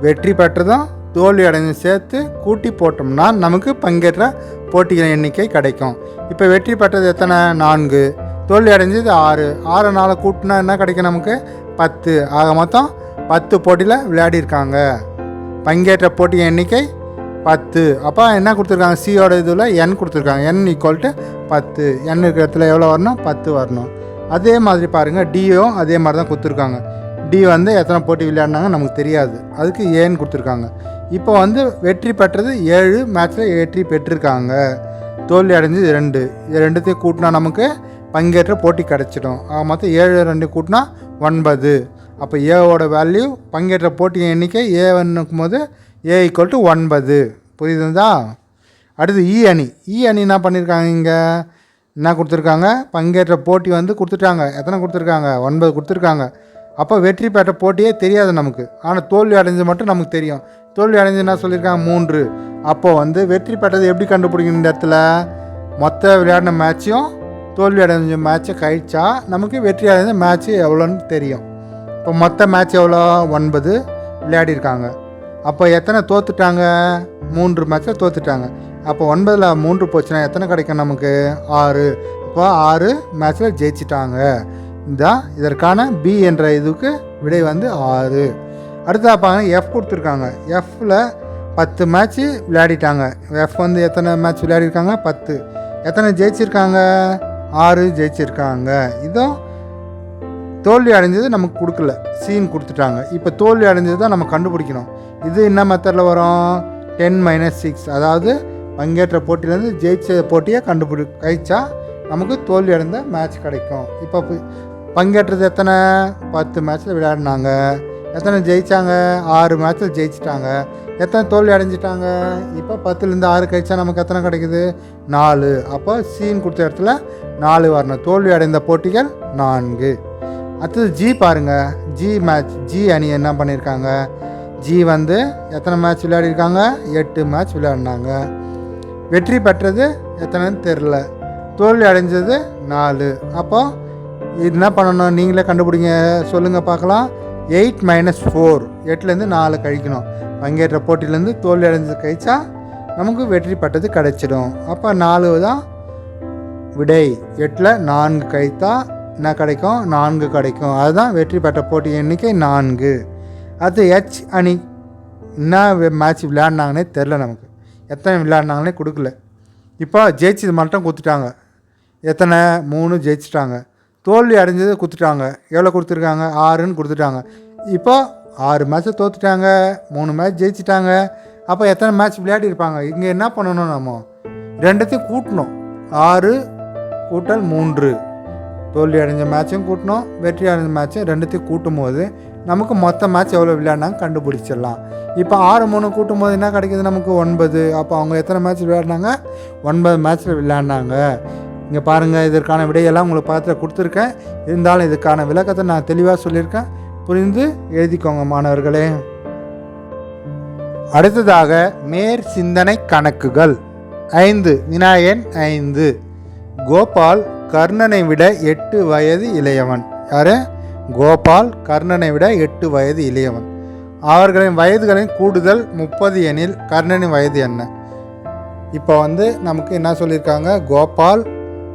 வெற்றி பெற்றதும் தோல்வி அடைஞ்சு சேர்த்து கூட்டி போட்டோம்னா நமக்கு பங்கேற்ற போட்டிகள் எண்ணிக்கை கிடைக்கும். இப்போ வெற்றி பெற்றது எத்தனை? 4. தோல்வி அடைஞ்சது 6. 6 4 கூட்டினா என்ன கிடைக்கும் நமக்கு? 10. ஆக மொத்தம் 10 போட்டியில் விளையாடிருக்காங்க. பங்கேற்ற போட்டி எண்ணிக்கை 10. அப்போ என்ன கொடுத்துருக்காங்க? சியோட இதில் N கொடுத்துருக்காங்க. N = 10. N இருக்கிற இடத்துல எவ்வளோ வரணும்? 10 வரணும். அதே மாதிரி பாருங்கள் டியும் அதே மாதிரி தான் கொடுத்துருக்காங்க. டி வந்து எத்தனை போட்டி விளையாடினாங்க நமக்கு தெரியாது, அதுக்கு ஏன்னு கொடுத்துருக்காங்க. இப்போ வந்து வெற்றி பெற்றது 7 மேட்ச்சில் வெற்றி பெற்றிருக்காங்க. தோல்வி அடைஞ்சது 2. இது ரெண்டுத்தையும் கூட்டினா நமக்கு பங்கேற்ற போட்டி கிடச்சிடும். மொத்தம் 7 2 கூட்டினா 9. அப்போ ஏவோட வேல்யூ பங்கேற்ற போட்டி எண்ணிக்கை ஏன்னுக்கும் போது A = 9. புரியுதுங்களா? அடுத்து இ அணி என்ன பண்ணியிருக்காங்க? இங்கே என்ன கொடுத்துருக்காங்க? பங்கேற்ற போட்டி வந்து கொடுத்துட்டாங்க. எத்தனை கொடுத்துருக்காங்க? 9 கொடுத்துருக்காங்க. அப்போ வெற்றி பெற்ற போட்டியே தெரியாது நமக்கு, ஆனால் தோல்வி அடைஞ்சது மட்டும் நமக்கு தெரியும். தோல்வி அடைஞ்சு என்ன சொல்லியிருக்காங்க? 3. அப்போது வந்து வெற்றி பெற்றது எப்படி கண்டுபிடிக்கணும்? இந்த இடத்துல மொத்த விளையாடின மேட்சையும் தோல்வி அடைஞ்ச மேட்சை கழிச்சா நமக்கு வெற்றி அடைஞ்ச மேட்ச்சு எவ்வளோன்னு தெரியும். இப்போ மொத்த மேட்ச் எவ்வளோ? 9. விளையாடிருக்காங்க. அப்போ எத்தனை தோற்றுட்டாங்க? 3 மேட்ச்சில் தோற்றுட்டாங்க. அப்போ 9ல் 3 போச்சுன்னா எத்தனை கிடைக்கும் நமக்கு? 6. அப்போ 6 மேட்ச்சில் ஜெயிச்சிட்டாங்க. இதுதான் இதற்கான பி என்ற இதுக்கு விடை வந்து 6. அடுத்தா பாருங்க, எஃப் கொடுத்துருக்காங்க. எஃப்பில் 10 மேட்ச்சு விளையாடிட்டாங்க. எஃப் வந்து எத்தனை மேட்ச் விளையாடிருக்காங்க? 10. எத்தனை ஜெயிச்சிருக்காங்க? 6 ஜெயிச்சிருக்காங்க. இதுவும் தோல்வி அடைஞ்சது நமக்கு கொடுக்கல, சீன் கொடுத்துட்டாங்க. இப்போ தோல்வி அடைஞ்சது தான் நம்ம கண்டுபிடிக்கணும். இது என்ன மெத்தடில் வரும்? 10 - 6, அதாவது பங்கேற்ற போட்டியிலேருந்து ஜெயிச்ச போட்டியை கழிச்சா நமக்கு தோல்வி அடைந்த மேட்ச் கிடைக்கும். இப்போ பங்கேற்றது எத்தனை? 10 மேட்ச்சில் விளையாடினாங்க. எத்தனை ஜெயித்தாங்க? 6 மேட்ச்சில் ஜெயிச்சிட்டாங்க. எத்தனை தோல்வி அடைஞ்சிட்டாங்க? இப்போ 10லேருந்து 6 கழிச்சா நமக்கு எத்தனை கிடைக்குது? 4. அப்போ சீன் கொடுத்த இடத்துல 4 வரணும். தோல்வி அடைந்த போட்டிகள் 4. அடுத்தது ஜி பாருங்கள். ஜி அணி என்ன பண்ணியிருக்காங்க? ஜி வந்து எத்தனை மேட்ச் விளையாடிருக்காங்க? 8 மேட்ச் விளையாடினாங்க. வெற்றி பெற்றது எத்தனைன்னு தெரில. தோல்வி அடைஞ்சது 4. அப்போ இது என்ன பண்ணணும்? நீங்களே கண்டுபிடிங்க, சொல்லுங்கள் பார்க்கலாம். 8 - 4, 8லேருந்து 4 கழிக்கணும். பங்கேற்ற போட்டியிலேருந்து தோல்வி அடைஞ்சது கழிச்சா நமக்கு வெற்றி பெற்றது கிடைச்சிடும். அப்போ 4 தான் விடை. 8ல் 4 கழித்தா என்ன கிடைக்கும்? 4 கிடைக்கும். அதுதான் வெற்றி பெற்ற போட்டி எண்ணிக்கை 4. அது ஹெச் அணி என்ன மேட்ச் விளையாடினாங்கன்னே தெரில நமக்கு. எத்தனை விளையாடினாங்கன்னே கொடுக்கல. இப்போ ஜெயிச்சது மட்டும் கொடுத்துட்டாங்க. எத்தனை? 3 ஜெயிச்சிட்டாங்க. தோல்வி அடைஞ்சது கொடுத்துட்டாங்க. எவ்வளோ கொடுத்துருக்காங்க? 6ன்னு கொடுத்துட்டாங்க. இப்போ 6 மேட்ச்சை தோற்றுட்டாங்க, 3 மேட்ச் ஜெயிச்சிட்டாங்க. அப்போ எத்தனை மேட்ச் விளையாடிருப்பாங்க? இங்கே என்ன பண்ணணும்? நம்ம ரெண்டுத்தையும் கூட்டணும். 6 கூட்டல் 3, தோல்வி அடைஞ்ச மேட்சும் கூட்டணும், வெற்றி அடைஞ்ச மேட்சும் ரெண்டுத்தையும் கூட்டும் போது நமக்கு மொத்த மேட்ச் எவ்வளோ விளையாடினாங்க கண்டுபிடிச்சிடலாம். இப்போ 6 3 கூட்டும் போது என்ன கிடைக்கிது நமக்கு? 9. அப்போ அவங்க எத்தனை மேட்ச் விளையாடினாங்க? 9 மேட்ச்சில் விளையாடினாங்க. இங்கே பாருங்கள், இதற்கான விடையெல்லாம் உங்களுக்கு பார்த்து கொடுத்துருக்கேன். இருந்தாலும் இதுக்கான விளக்கத்தை நான் தெளிவாக சொல்லியிருக்கேன். புரிந்து எழுதிக்கோங்க மாணவர்களே. அடுத்ததாக மேற் சிந்தனை கணக்குகள். 5. வினா எண் 5. கோபால் கர்ணனை விட 8 வயது இளையவன். யார்? கோபால் கர்ணனை விட 8 வயது இளையவன். அவர்களின் வயதுகளின் கூடுதல் 30 எனில் கர்ணனின் வயது என்ன? இப்போ வந்து நமக்கு என்ன சொல்லியிருக்காங்க? கோபால்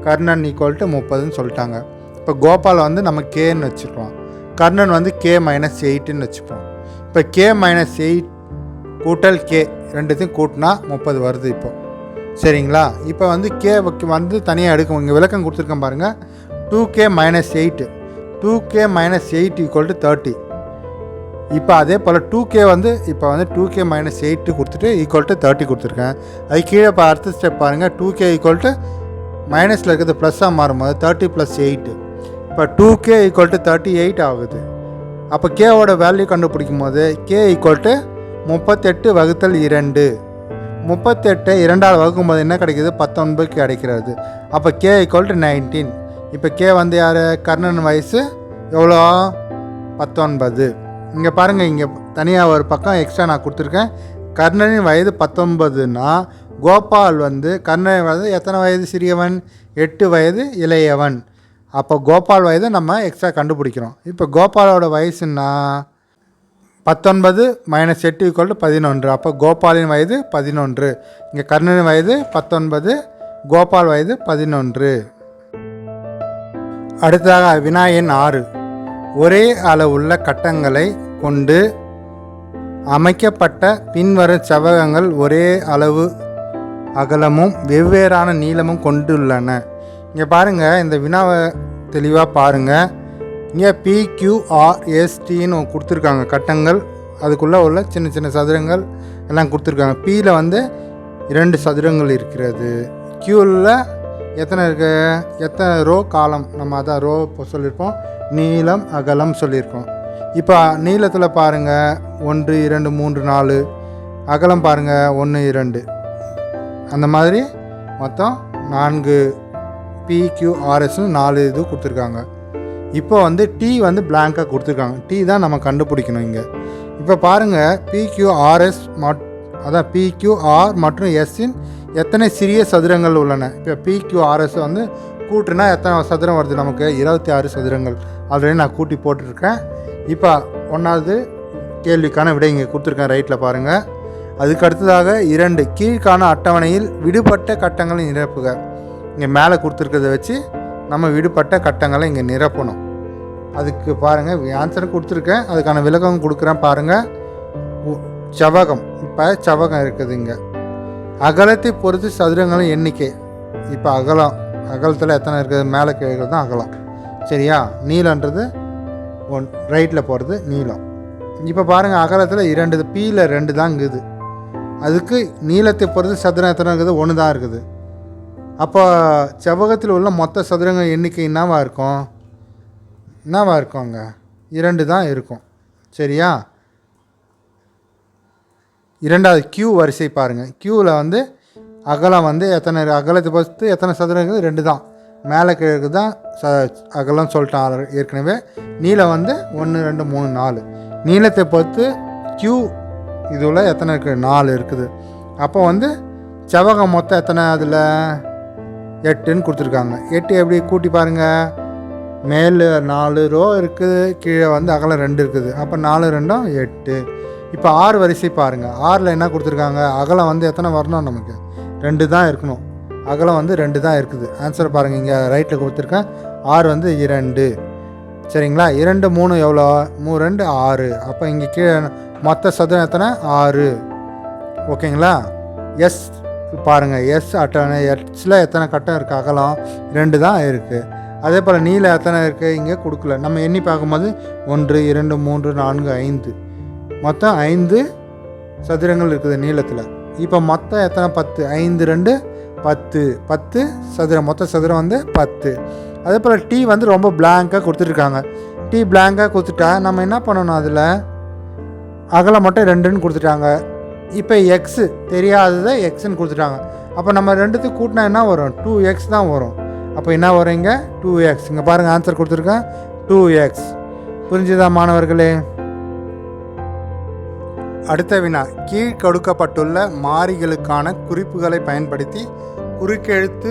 கர்ணன் ஈக்குவல் டு 30ன்னு சொல்லிட்டாங்க. இப்போ கோபால் வந்து நம்ம கேன்னு வச்சுருக்கோம். கர்ணன் வந்து K - 8ன்னு வச்சுப்போம். இப்போ K - 8 கூட்டல் K ரெண்டுத்தையும் கூட்டினா 30 வருது. இப்போ சரிங்களா? இப்போ வந்து K வந்து தனியாக எடுக்கும். இங்கே விளக்கம் கொடுத்துருக்கேன் பாருங்கள். 2K - 8, 2K - 8 equal to 30. இப்போ அதே போல் 2K வந்து இப்போ வந்து 2K - 8 கொடுத்துட்டு ஈக்குவல் டு 30 கொடுத்துருக்கேன். அது கீழே இப்போ அடுத்த ஸ்டெப் பாருங்கள். 2K ஈக்குவல் டு மைனஸில் இருக்கிறது ப்ளஸ்ஸாக மாறும்போது 30 + 8. இப்போ 2K ஈக்குவல் டு 38 ஆகுது. அப்போ கேவோட வேல்யூ கண்டுபிடிக்கும் போது K ஈக்குவல் டு 38 வகுத்தல் 2. 38 2ஆல் வகுக்கும்போது என்ன கிடைக்கிது? 19 கிடைக்கிறது. அப்போ K ஈக்குவல் டு 19. இப்போ K வந்து யார்? கர்ணன் வயசு எவ்வளோ? 19. இங்கே பாருங்கள், இங்கே தனியாக ஒரு பக்கம் எக்ஸ்ட்ரா நான் கொடுத்துருக்கேன். கர்ணனின் வயது 19னா கோபால் வந்து கர்ணன் வயது எத்தனை வயது சிறியவன்? 8 வயது இளையவன். அப்போ கோபால் வயதை நம்ம எக்ஸ்ட்ரா கண்டுபிடிக்கிறோம். இப்போ கோபாலோட வயசுன்னா 19 - 8 ஈக்குவல் டு 11. அப்போ கோபாலின் வயது 11. இங்கே கர்ணனின் வயது 19, கோபால் வயது 11. அடுத்ததாக வினா எண் 6. ஒரே அளவுள்ள கட்டங்களை கொண்டு அமைக்கப்பட்ட பின்வரும் செவ்வகங்கள் ஒரே அளவு அகலமும் வெவ்வேறான நீளமும் கொண்டுள்ளன. இங்கே பாருங்கள், இந்த வினாவை தெளிவாக பாருங்கள். இங்கே PQRSTன்னு கொடுத்துருக்காங்க கட்டங்கள். அதுக்குள்ளே உள்ள சின்ன சின்ன சதுரங்கள் எல்லாம் கொடுத்துருக்காங்க. Pயில் வந்து 2 சதுரங்கள் இருக்கிறது. Qவில் எத்தனை இருக்குது? எத்தனை ரோ காலம்? நம்ம அதான் ரோ இப்போ சொல்லியிருப்போம். நீளம் அகலம் சொல்லியிருக்கோம். இப்போ நீளத்தில் பாருங்கள் 1 2 3 4. அகலம் பாருங்கள் 1 2. அந்த மாதிரி மொத்தம் 4 PQRSன்னு 4 இது கொடுத்துருக்காங்க. இப்போ வந்து T வந்து பிளாங்காக கொடுத்துருக்காங்க. T தான் நம்ம கண்டுபிடிக்கணும் இங்கே. இப்போ பாருங்கள், PQRS அதான் PQR மற்றும் Sன் எத்தனை சிறிய சதுரங்கள் உள்ளன? இப்போ PQRS வந்து கூட்டுனா எத்தனை சதுரம் வருது நமக்கு? 26 சதுரங்கள். ஆல்ரெடி நான் கூட்டி போட்டுருக்கேன். இப்போ ஒன்றாவது கேள்விக்கான விடை இங்கே கொடுத்துருக்கேன், ரைட்டில் பாருங்கள். அதுக்கு அடுத்ததாக 2 கீழ்காண அட்டவணையில் விடுபட்ட கட்டங்களை நிரப்புக. இங்கே மேலே கொடுத்துருக்கிறத வச்சு நம்ம விடுபட்ட கட்டங்களை இங்கே நிரப்பணும். அதுக்கு பாருங்கள் ஆன்சரும் கொடுத்துருக்கேன், அதுக்கான விளக்கம் கொடுக்குறேன் பாருங்கள். செவ்வகம், இப்போ செவ்வகம் இருக்குது. இங்கே அகலத்தை பொறுத்து சதுரங்களின் எண்ணிக்கை. இப்போ அகலத்தில் எத்தனை இருக்குது, மேலே கேட்குறது தான் அகலம், சரியா? நீளன்றது ரைட்டில் போகிறது நீளம். இப்போ பாருங்கள் அகலத்தில் 2, பீயில் 2 தான் இருக்குது. அதுக்கு நீளத்தை பொறுத்து சதுரம் எத்தனை இருக்குது, 1 தான் இருக்குது. அப்போ செவ்வகத்தில் உள்ள மொத்த சதுரங்கள் எண்ணிக்கை என்னவாக இருக்கும், அங்கே 2 தான் இருக்கும், சரியா? இரண்டாவது கியூ வரிசை பாருங்கள். கியூவில் வந்து அகலம் வந்து அகலத்தை பொறுத்து எத்தனை சதுரம் இருக்குது, 2 தான். மேலே கிழக்கு தான் அகலம் சொல்லிட்டான் ஏற்கனவே. நீளம் வந்து 1 2 3 4. நீளத்தை பொறுத்து கியூ இதில் எத்தனை இருக்குது, 4 இருக்குது. அப்போ வந்து செவ்வகம் மொத்தம் எத்தனை, அதில் 8ன்னு கொடுத்துருக்காங்க. 8 எப்படி கூட்டி பாருங்கள், மேலே 4 ரோ இருக்குது, கீழே வந்து அகலம் 2 இருக்குது. அப்போ 4 2 8. இப்போ 6 வரிசை பாருங்கள். 6ல் என்ன கொடுத்துருக்காங்க, அகலம் வந்து எத்தனை வரணும், நமக்கு 2 தான் இருக்கணும். அகலம் வந்து 2 தான் இருக்குது. ஆன்சர் பாருங்கள், இங்கே ரைட்டில் கொடுத்துருக்கேன். 6 வந்து 2, சரிங்களா? 2 3 எவ்வளோ, 3 2 6. அப்போ இங்கே கீழே மொத்த சதுரம் எத்தனை, 6, ஓகேங்களா? எஸ் பாருங்கள், எஸ் அட்டவணை எஸ்ஸில் எத்தனை கட்டம் இருக்குது, அகலம் 2 தான் இருக்குது. அதே போல் நீளம் எத்தனை இருக்குது, இங்கே கொடுக்கல. நம்ம எண்ணி பார்க்கும்போது 1 2 3 4 5, மொத்தம் 5 சதுரங்கள் இருக்குது நீளத்தில். இப்போ மொத்தம் எத்தனை, 10. 5 2 10, 10 சதுரம், மொத்த சதுரம் வந்து 10. அதே போல் டீ வந்து ரொம்ப பிளாங்காக கொடுத்துட்ருக்காங்க. டீ பிளாங்காக கொடுத்துட்டா நம்ம என்ன பண்ணணும், அதில் அகலம் மட்டும் 2ன்னு கொடுத்துட்டாங்க. இப்போ எக்ஸு தெரியாததை எக்ஸுன்னு கொடுத்துட்டாங்க. அப்போ நம்ம 2த்துக்கு கூட்டினா என்ன வரும், 2x தான் வரும். அப்போ என்ன வரும், இங்கே 2x. இங்கே பாருங்கள் ஆன்சர் கொடுத்துருக்கேன், 2x. புரிஞ்சுதா மாணவர்களே? அடுத்த வினா, கீழ் கொடுக்கப்பட்டுள்ள மாறிகளுக்கான குறிப்புகளை பயன்படுத்தி குறுக்கெழுத்து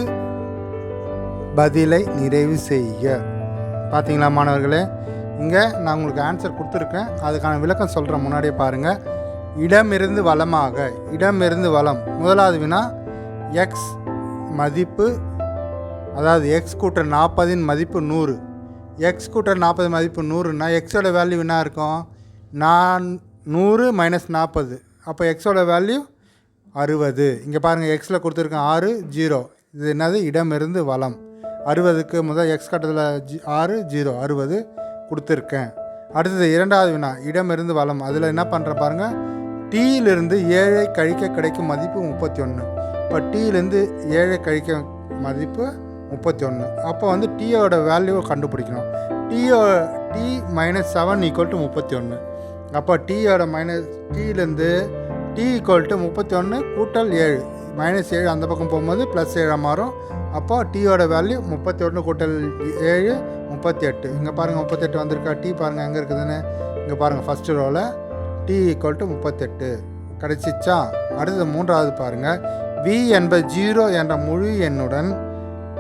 பதிலை நிறைவு செய்ய. பார்த்தீங்களா மாணவர்களே, இங்கே நான் உங்களுக்கு ஆன்சர் கொடுத்துருக்கேன், அதுக்கான விளக்கம் சொல்கிறேன். முன்னாடியே பாருங்கள். இடமிருந்து வலமாக, இடமிருந்து வலம். முதலாவது வினா, எக்ஸ் மதிப்பு, அதாவது எக்ஸ் கூட்டல் 40 மதிப்பு 100. எக்ஸ் கூட்டல் 40 மதிப்பு 100னா எக்ஸோட வேல்யூ என்ன இருக்கும், 100 - 40. அப்போ எக்ஸோட வேல்யூ 60. இங்கே பாருங்கள் எக்ஸில் கொடுத்துருக்கேன் 6 0. இது என்னது, இடமிருந்து வலம். 60க்கு முதல் எக்ஸ் கட்டத்தில் 6 0 60 கொடுத்துருக்கேன். அடுத்தது இரண்டாவது வினா, இடமிருந்து வலம். அதில் என்ன பண்ணுறேன் பாருங்கள், டீயிலிருந்து 7 கழிக்க கிடைக்கும் மதிப்பு 31. இப்போ டீயிலேருந்து 7 கழிக்க மதிப்பு 31. அப்போ வந்து டீயோட வேல்யூவை கண்டுபிடிக்கணும். டி -7 = 31. அப்போ டீயிலேருந்து டி = 31 கூட்டல் 7 -7 அந்த பக்கம் போகும்போது +7 மாறும். அப்போ டீயோட வேல்யூ 31 கூட்டல் 7 38. இங்கே பாருங்கள் 38 வந்திருக்கா, டீ பாருங்கள் எங்கே இருக்குதுன்னு. இங்கே பாருங்கள் ஃபஸ்ட்டு ரோவில் டி = 38 கிடச்சிச்சா. அடுத்தது மூன்றாவது பாருங்கள், வி என்பது 0 என்ற முழு எண்ணுடன்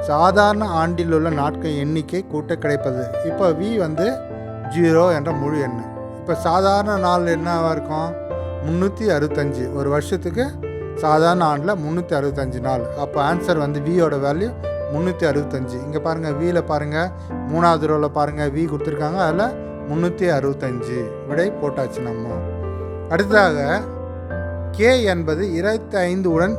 சாதாரண ஆண்டில் உள்ள நாட்கள் எண்ணிக்கை கூட்ட கிடைப்பது. இப்போ வி வந்து 0 என்ற முழு எண். இப்போ சாதாரண நாள் என்னவாக இருக்கும், 365. ஒரு வருஷத்துக்கு சாதாரண ஆண்டில் 365 நாள். அப்போ ஆன்சர் வந்து வியோட வேல்யூ 365. இங்கே பாருங்கள் வியில் பாருங்கள், மூணாவது ரோவில் பாருங்கள் வி கொடுத்துருக்காங்க, அதில் 365 விடை போட்டாச்சு நம்ம. அடுத்ததாக கே என்பது 25 உடன்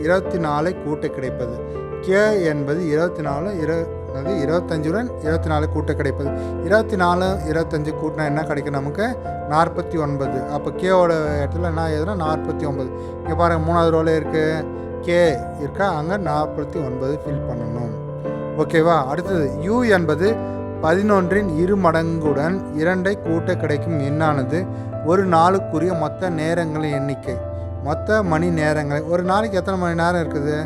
24 கூட்ட கிடைப்பது. கே என்பது 25 உடன் 24 கூட்ட கிடைப்பது. 24 25 கூட்டினா என்ன கிடைக்கும், நமக்கு 49. அப்போ கேவோட இடத்துல என்ன எதுனா 49. இங்கே பாருங்கள் மூணாவது ரோலே இருக்குது, கே இருக்கா, அங்கே 49 ஃபில் பண்ணணும். ஓகேவா. அடுத்தது யூ என்பது 11 இரு மடங்குடன் 2 கூட்ட கிடைக்கும் எண்ணானது ஒரு நாளுக்குரிய மொத்த நேரங்களின் எண்ணிக்கை. மொத்த மணி நேரங்கள், ஒரு நாளைக்கு எத்தனை மணி நேரம் இருக்குது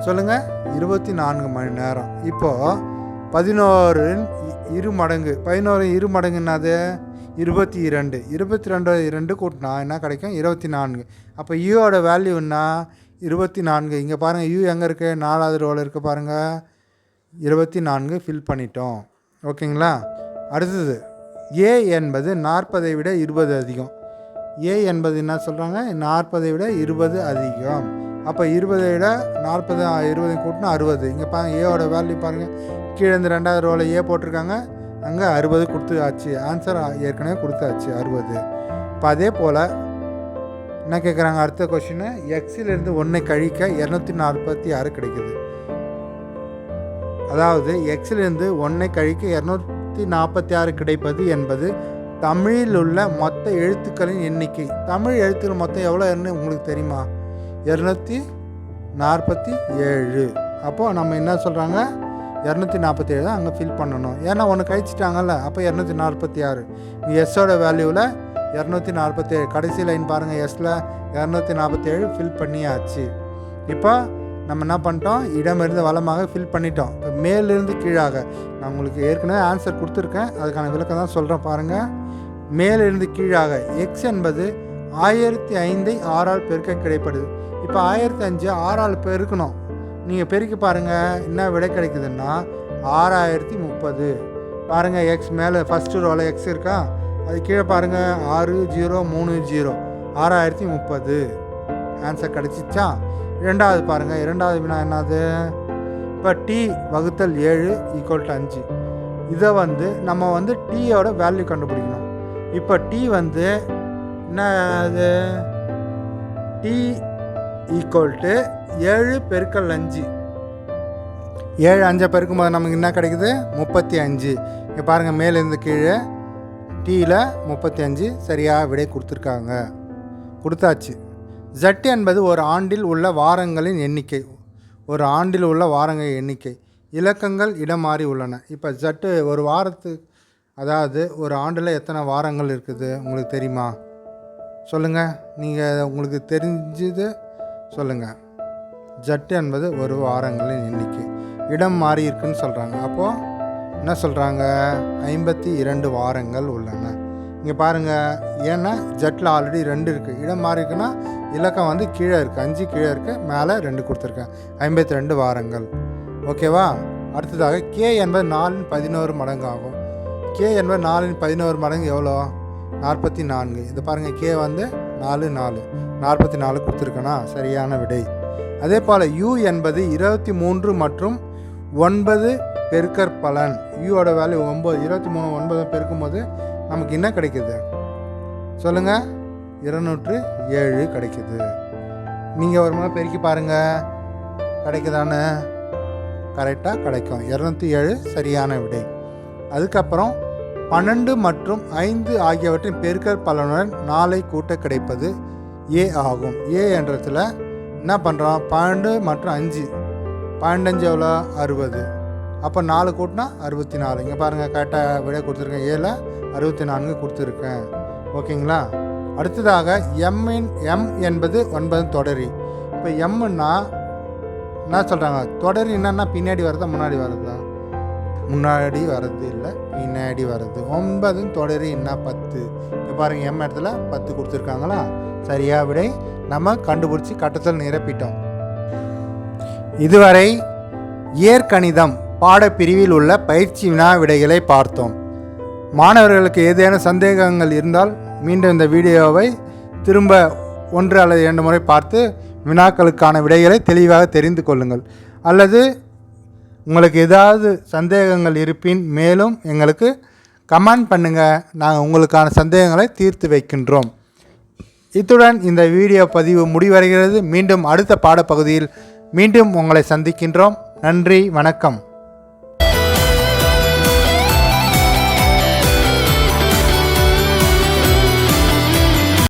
சொல்லுங்கள், 24 மணி நேரம். இப்போது 11 இரு மடங்கு, 11 இரு மடங்குன்னாது 22. 22 2 கூட்டினா என்ன கிடைக்கும், 24. அப்போ யூவோட வேல்யூ என்ன, 24. இங்கே பாருங்கள் யூ எங்கே இருக்குது, 4வது ரோவில் இருக்குது பாருங்கள், 24 ஃபில் பண்ணிட்டோம். ஓகேங்களா. அடுத்தது ஏ என்பது 40 விட 20 அதிகம். ஏ என்பது என்ன சொல்கிறாங்க, 40 விட 20 அதிகம். அப்போ 20 விட 40 20 கூட்டினா 60. இங்கே பாருங்கள், ஏவோட வேல்யூ பாருங்கள், கீழே இந்த 2வது ரோவில் ஏ போட்டிருக்காங்க, அங்கே 60 கொடுத்தாச்சு. ஆன்சர் ஏற்கனவே கொடுத்தாச்சு 60. இப்போ அதே போல் என்ன கேட்குறாங்க, அடுத்த கொஷின், எக்ஸிலிருந்து 1 கழிக்க 246 கிடைக்குது. அதாவது எக்ஸிலிருந்து 1 கழிக்க 246 கிடைப்பது என்பது தமிழில் உள்ள மொத்த எழுத்துக்களின் எண்ணிக்கை. தமிழ் எழுத்துக்கள் மொத்தம் எவ்வளோ உங்களுக்கு தெரியுமா? 247. அப்போது நம்ம என்ன சொல்கிறாங்க, 247 தான் அங்கே ஃபில் பண்ணணும். ஏன்னா ஒன்று கழிச்சிட்டாங்கல்ல, அப்போ 246. எஸ்ஸோட வேல்யூவில் 247, கடைசி லைன் பாருங்கள், எஸ்ஸில் 247 ஃபில் பண்ணியாச்சு. இப்போ நம்ம என்ன பண்ணிட்டோம், இடமிருந்து வலமாக ஃபில் பண்ணிட்டோம். இப்போ மேலிருந்து கீழாக நான் உங்களுக்கு ஏற்கனவே ஆன்சர் கொடுத்துருக்கேன், அதுக்கான விளக்கம் தான் சொல்கிறேன் பாருங்கள். மேலிருந்து கீழாக எக்ஸ் என்பது 1005 6ஆல் பெருக்க கிடைப்படுது. இப்போ 1005 6ஆல் பெருக்கணும். நீங்கள் பெருக்கி பாருங்கள், என்ன விடை கிடைக்குதுன்னா 6030. பாருங்கள், எக்ஸ் மேலே ஃபஸ்ட்டு ரோவில் எக்ஸ் இருக்கா, அது கீழே பாருங்கள் 6030, 6030 ஆன்சர் கிடச்சிச்சா? 2வது பாருங்கள், 2வது வினா என்னது, இப்போ t/7 = 5. இதை நம்ம டீயோட வேல்யூ கண்டுபிடிக்கணும். இப்போ t என்ன, அது t = 7 × 5. 7 5 பெருக்கும்போது நமக்கு என்ன கிடைக்குது, 35. இங்கே பாருங்கள், மேலேருந்து கீழே டீயில் 35 சரியாக விடை கொடுத்தாச்சு. Z என்பது ஒரு ஆண்டில் உள்ள வாரங்களின் எண்ணிக்கை. ஒரு ஆண்டில் உள்ள வாரங்களின் எண்ணிக்கை. இலக்கங்கள் இடம் மாறி உள்ளன. இப்போ Z ஒரு வாரத்துக்கு, அதாவது ஒரு ஆண்டில் எத்தனை வாரங்கள் இருக்குது உங்களுக்கு தெரியுமா? சொல்லுங்கள், நீங்கள் உங்களுக்கு தெரிஞ்சது சொல்லுங்கள். Z என்பது ஒரு வாரங்களின் எண்ணிக்கை. இடம் மாறி இருக்குன்னு சொல்கிறாங்க. அப்போது என்ன சொல்கிறாங்க, 52 வாரங்கள் உள்ளன. இங்கே பாருங்கள், ஏன்னா ஜட்டில் ஆல்ரெடி 2 இருக்குது. இடம் மாறி இருக்குன்னா இலக்கம் கீழே இருக்குது, 5 கீழே இருக்குது, மேலே 2 கொடுத்துருக்கேன். 52 வாரங்கள். ஓகேவா? அடுத்ததாக கே என்பது 4 11 மடங்கு ஆகும். கே என்பது 4 11 மடங்கு எவ்வளோ? 44. இது பாருங்கள், கே 4 44 கொடுத்துருக்கேனா? சரியான விடை. அதே போல் யூ என்பது 23 மற்றும் 9 பெருக்கற்பலன். யூவோட வேல்யூ 9. 23 9 பெருக்கும்போது நமக்கு என்ன கிடைக்குது சொல்லுங்கள், 207 கிடைக்குது. நீங்கள் ஒரு முறை பெருக்கி பாருங்கள், கிடைக்குதானே? கரெக்டாக கிடைக்கும். 207 சரியான விடை. அதுக்கப்புறம் 12 மற்றும் 5 ஆகியவற்றின் பெருக்கற்பலனுடன் 4 கூட்ட கிடைப்பது ஏ ஆகும். ஏ என்றதுல என்ன பண்ணுறோம், 12 மற்றும் 5, 12 எவ்வளோ, 60. அப்போ 4 கூட்டினா 64. இங்கே பாருங்கள், கரெக்டாக விடை கொடுத்துருக்கேன். ஏல 64 கொடுத்துருக்கேன். ஓகேங்களா? அடுத்ததாக எம் என்பது 9 தொடரி. இப்போ எம்னா என்ன சொல்கிறாங்க, தொடரி என்னன்னா பின்னாடி வரதா முன்னாடி வரதா? முன்னாடி வர்றது இல்லை, பின்னாடி வர்றது. 9 தொடரி என்ன, 10. இப்போ பாருங்கள், எம் இடத்துல 10 கொடுத்துருக்காங்களா? சரியாக விடை நம்ம கண்டுபிடிச்சி கட்டத்தில் நிரப்பிட்டோம். இதுவரை இயற்கணிதம் பாடப்பிரிவில் உள்ள பயிற்சி வினா விடைகளை பார்த்தோம். மாணவர்களுக்கு ஏதேனும் சந்தேகங்கள் இருந்தால் மீண்டும் இந்த வீடியோவை திரும்ப 1 அல்லது 2 முறை பார்த்து வினாக்களுக்கான விடைகளை தெளிவாக தெரிந்து கொள்ளுங்கள். அல்லது உங்களுக்கு ஏதாவது சந்தேகங்கள் இருப்பின் மேலும் எங்களுக்கு கமெண்ட் பண்ணுங்கள். நாங்கள் உங்களுக்கான சந்தேகங்களை தீர்த்து வைக்கின்றோம். இத்துடன் இந்த வீடியோ பதிவு முடிவடைகிறது. மீண்டும் அடுத்த பாடப்பகுதியில் மீண்டும் உங்களை சந்திக்கின்றோம். நன்றி, வணக்கம்.